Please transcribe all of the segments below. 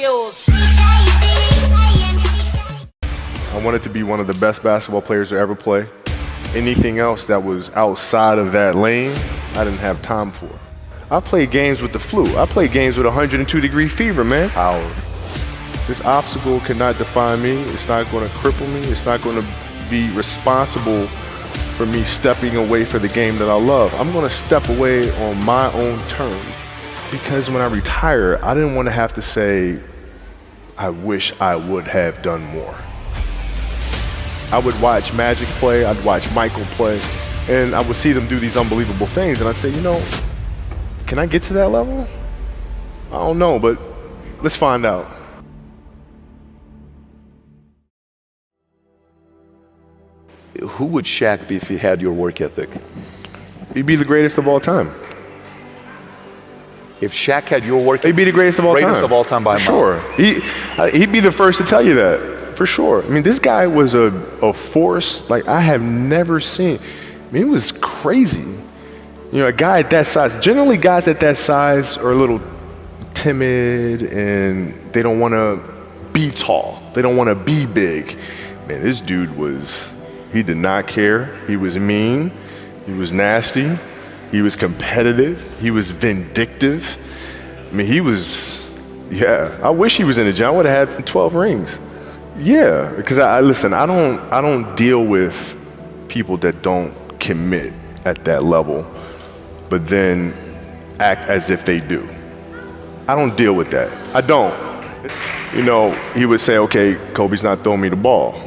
skills. I wanted to be one of the best basketball players to ever play. Anything else that was outside of that lane, I didn't have time for. I played games with the flu. I played games with 102-degree fever, man. This obstacle cannot define me. It's not going to cripple me. It's not going to be responsible for me stepping away for the game that I love. I'm going to step away on my own terms. Because when I retire, I didn't want to have to say, I wish I would have done more. I would watch Magic play, I'd watch Michael play, and I would see them do these unbelievable things, and I'd say, you know, can I get to that level? I don't know, but let's find out. Who would Shaq be if he had your work ethic? He'd be the greatest of all time. If Shaq had your work ethic, he'd be the greatest of all time. Greatest of all time by a mile. Sure. He'd be the first to tell you that, for sure. I mean, this guy was a force like I have never seen. I mean, it was crazy. You know, a guy at that size, generally guys at that size are a little timid and they don't want to be tall. They don't want to be big. Man, this dude he did not care. He was mean. He was nasty. He was competitive. He was vindictive. I mean, yeah, I wish he was in the gym. I would have had 12 rings. Yeah, because listen, I don't deal with people that don't commit at that level, but then act as if they do. I don't deal with that. I don't. You know, he would say, okay, Kobe's not throwing me the ball.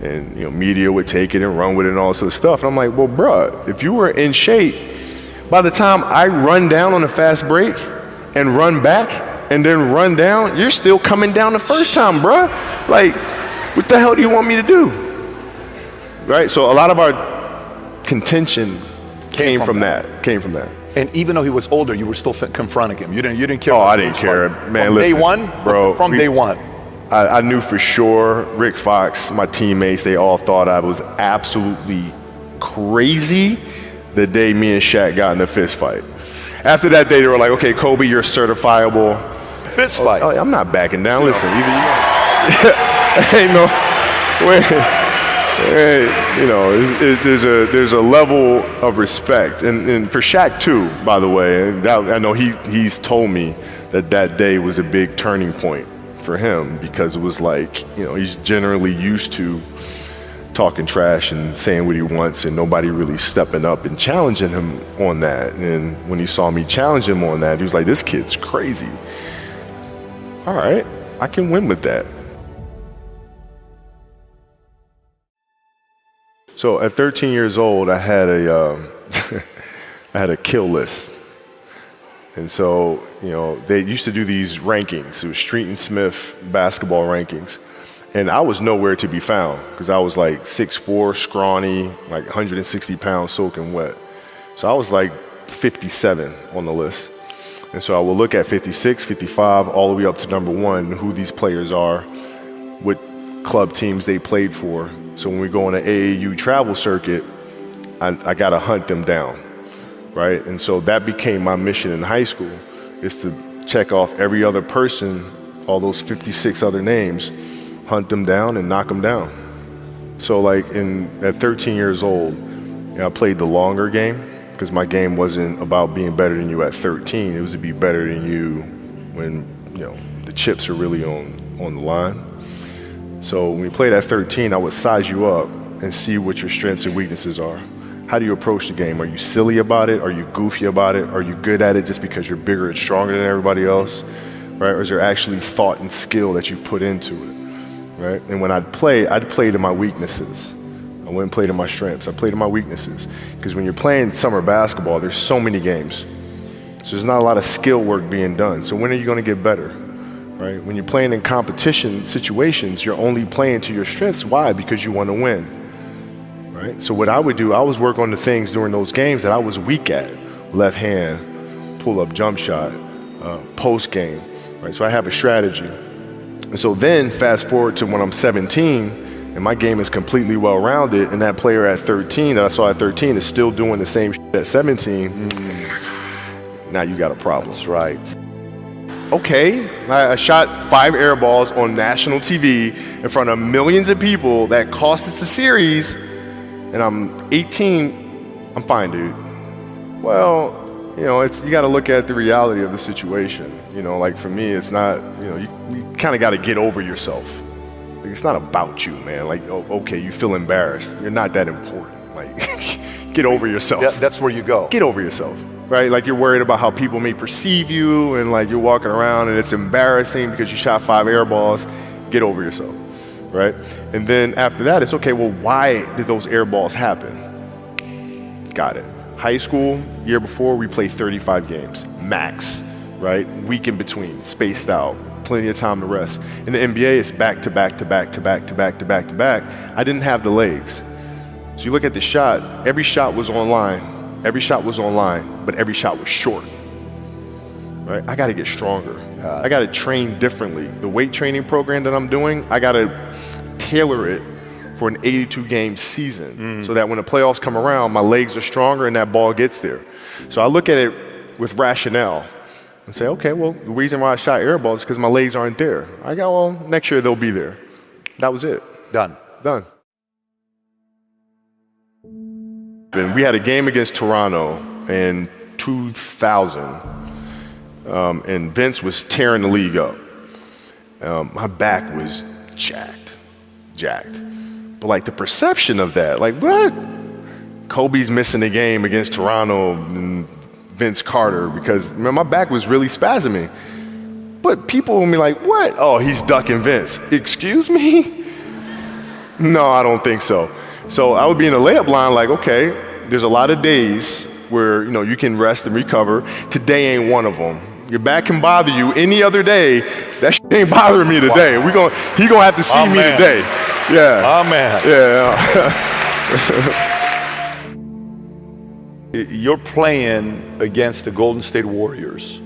And, you know, media would take it and run with it and all this sort of stuff. And I'm like, well, bruh, if you were in shape, by the time I run down on a fast break and run back and then run down, you're still coming down the first time, bruh. Like, what the hell do you want me to do? Right? So a lot of our contention came from that. And even though he was older, you were still confronting him. You didn't care. Oh, I didn't care, man. From listen, day one, bro. From day one. I knew for sure, Rick Fox, my teammates, they all thought I was absolutely crazy the day me and Shaq got in a fist fight. After that day, they were like, okay, Kobe, you're certifiable. Fist fight? Oh, I'm not backing down. Listen, ain't no way. You know, there's a level of respect. And for Shaq, too, by the way, and I know he's told me that day was a big turning point for him, because it was like, you know, he's generally used to talking trash and saying what he wants and nobody really stepping up and challenging him on that. And when he saw me challenge him on that, he was like, this kid's crazy. All right, I can win with that. So at 13 years old, I had a kill list. And so, you know, they used to do these rankings. It was Street and Smith basketball rankings. And I was nowhere to be found because I was like 6'4", scrawny, like 160 pounds soaking wet. So I was like 57 on the list. And so I will look at 56, 55, all the way up to number 1, who these players are, what club teams they played for. So when we go on an AAU travel circuit, I got to hunt them down. Right? And so that became my mission in high school, is to check off every other person, all those 56 other names, hunt them down and knock them down. So like at 13 years old, you know, I played the longer game, because my game wasn't about being better than you at 13. It was to be better than you when, you know, the chips are really on the line. So when we played at 13, I would size you up and see what your strengths and weaknesses are. How do you approach the game? Are you silly about it? Are you goofy about it? Are you good at it just because you're bigger and stronger than everybody else? Right? Or is there actually thought and skill that you put into it? Right? And when I'd play to my weaknesses. I wouldn't play to my strengths. I played to my weaknesses. Because when you're playing summer basketball, there's so many games. So there's not a lot of skill work being done. So when are you going to get better? Right? When you're playing in competition situations, you're only playing to your strengths. Why? Because you want to win. Right? So what I would do, I was work on the things during those games that I was weak at. Left hand, pull-up jump shot, post game. Right? So I have a strategy. And so then fast forward to when I'm 17 and my game is completely well-rounded, and that player at 13 that I saw at 13 is still doing the same shit at 17, now you got a problem. That's right. Okay, I shot 5 air balls on national TV in front of millions of people that cost us the series, and I'm 18, I'm fine, dude. Well, you know, you got to look at the reality of the situation. You know, like for me, it's not, you know, you kind of got to get over yourself. Like, it's not about you, man. Like, oh, okay, you feel embarrassed. You're not that important. Like, get over yourself. That's where you go. Get over yourself, right? Like, you're worried about how people may perceive you, and like you're walking around and it's embarrassing because you shot 5 air balls. Get over yourself, right? And then after that, it's okay, well, why did those air balls happen? Got it. High school, year before, we played 35 games, max, right? Week in between, spaced out, plenty of time to rest. In the NBA, it's back to back to back to back to back to back to back. I didn't have the legs. So you look at the shot, every shot was online, but every shot was short, right? I gotta get stronger. I gotta train differently. The weight training program that I'm doing, I gotta tailor it for an 82-game season so that when the playoffs come around, my legs are stronger and that ball gets there. So I look at it with rationale and say, okay, well, the reason why I shot air balls is because my legs aren't there. I go, well, next year they'll be there. That was it. Done. And we had a game against Toronto in 2000, and Vince was tearing the league up. My back was jacked. But like the perception of that, like what? Kobe's missing the game against Toronto and Vince Carter because man, my back was really spasming. But people will be like, what? Oh, he's ducking Vince. Excuse me? No, I don't think so. So I would be in the layup line like, okay, there's a lot of days where you know you can rest and recover. Today ain't one of them. Your back can bother you any other day. That shit ain't bothering me today. Wow. He gonna have to see me today. Yeah. Oh, man. Yeah. You're playing against the Golden State Warriors.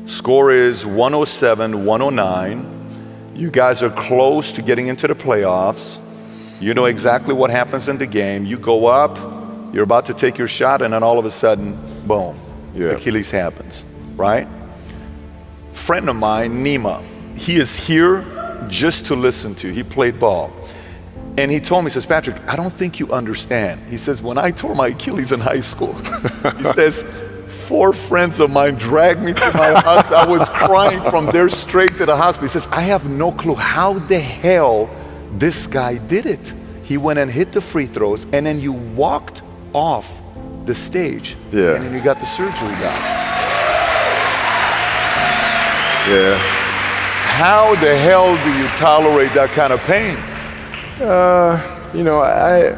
Score is 107-109. You guys are close to getting into the playoffs. You know exactly what happens in the game. You go up, you're about to take your shot, and then all of a sudden, boom, Achilles happens, right? Friend of mine, Nima, he is here just to listen to. He played ball. And he told me, he says, Patrick, I don't think you understand. He says, when I tore my Achilles in high school, he says, 4 friends of mine dragged me to my hospital. I was crying from there straight to the hospital. He says, I have no clue how the hell this guy did it. He went and hit the free throws, and then you walked off the stage. Yeah. And then you got the surgery done. Yeah. How the hell do you tolerate that kind of pain? You know, I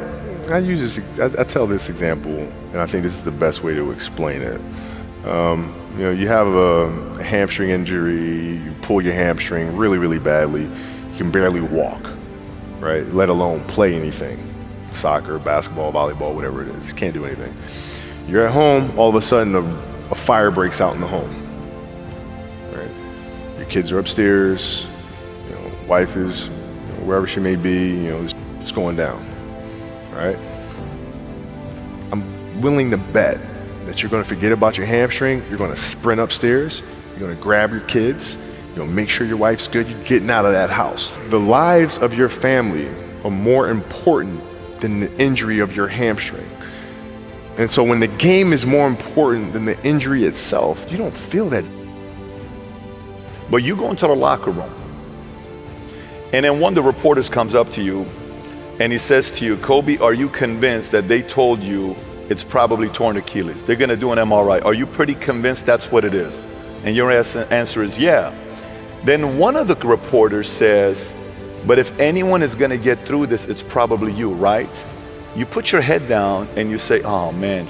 use this. I tell this example, and I think this is the best way to explain it. You know, you have a hamstring injury, you pull your hamstring really, really badly, you can barely walk, right? Let alone play anything, soccer, basketball, volleyball, whatever it is. You can't do anything. You're at home, all of a sudden a fire breaks out in the home, right? Your kids are upstairs, you know, wife is wherever she may be, you know, it's going down, right? I'm willing to bet that you're gonna forget about your hamstring, you're gonna sprint upstairs, you're gonna grab your kids, you're gonna make sure your wife's good, you're getting out of that house. The lives of your family are more important than the injury of your hamstring. And so when the game is more important than the injury itself, you don't feel that. But you go into the locker room, and then one of the reporters comes up to you and he says to you, Kobe, are you convinced that they told you it's probably torn Achilles? They're gonna do an MRI. Are you pretty convinced that's what it is? And your answer is yeah. Then one of the reporters says, but if anyone is gonna get through this, it's probably you, right? You put your head down and you say, oh man.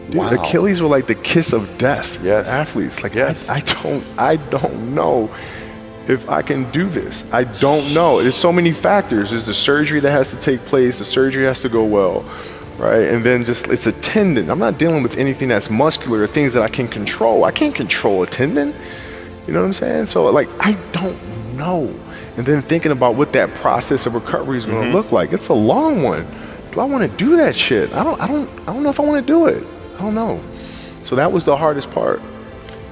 Dude, wow. Achilles were like the kiss of death for athletes. Like, yes. I don't know if I can do this. I don't know. There's so many factors. There's the surgery that has to take place. The surgery has to go well, right? And then just, it's a tendon. I'm not dealing with anything that's muscular or things that I can control. I can't control a tendon. You know what I'm saying? So like, I don't know. And then thinking about what that process of recovery is going to look like. It's a long one. Do I want to do that shit? I don't know if I want to do it. I don't know. So that was the hardest part.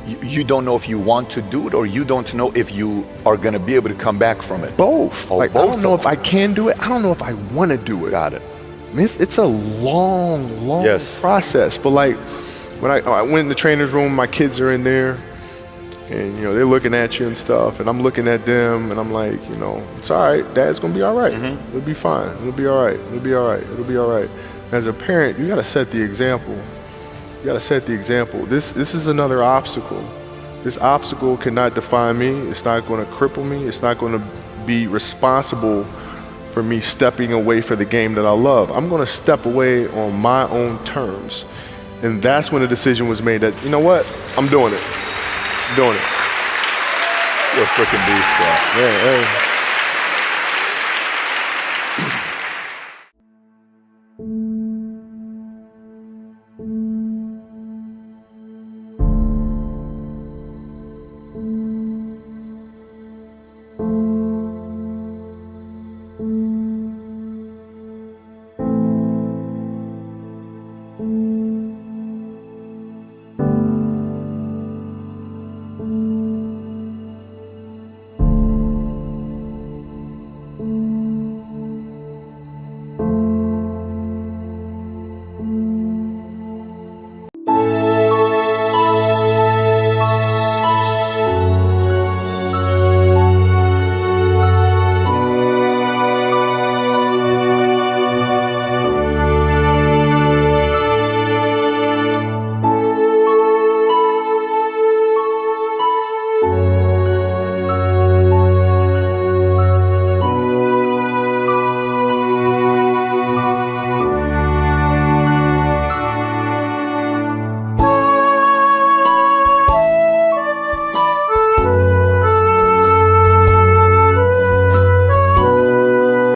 You don't know if you want to do it, or you don't know if you are going to be able to come back from it? Both. Oh, like, both I don't know if I can do it. I don't know if I want to do it. Got it. I mean, it's a long, long Yes. process. But like, when I went in the trainer's room, my kids are in there, and you know they're looking at you and stuff, and I'm looking at them, and I'm like, you know, it's all right. Dad's gonna be all right. It'll be fine. It'll be all right. It'll be all right. It'll be all right. As a parent, you gotta set the example. You gotta set the example. This is another obstacle. This obstacle cannot define me. It's not gonna cripple me. It's not gonna be responsible for me stepping away for the game that I love. I'm gonna step away on my own terms. And that's when the decision was made that, you know what, I'm doing it. I'm doing it. You're a freaking beast, bro. Yeah, hey.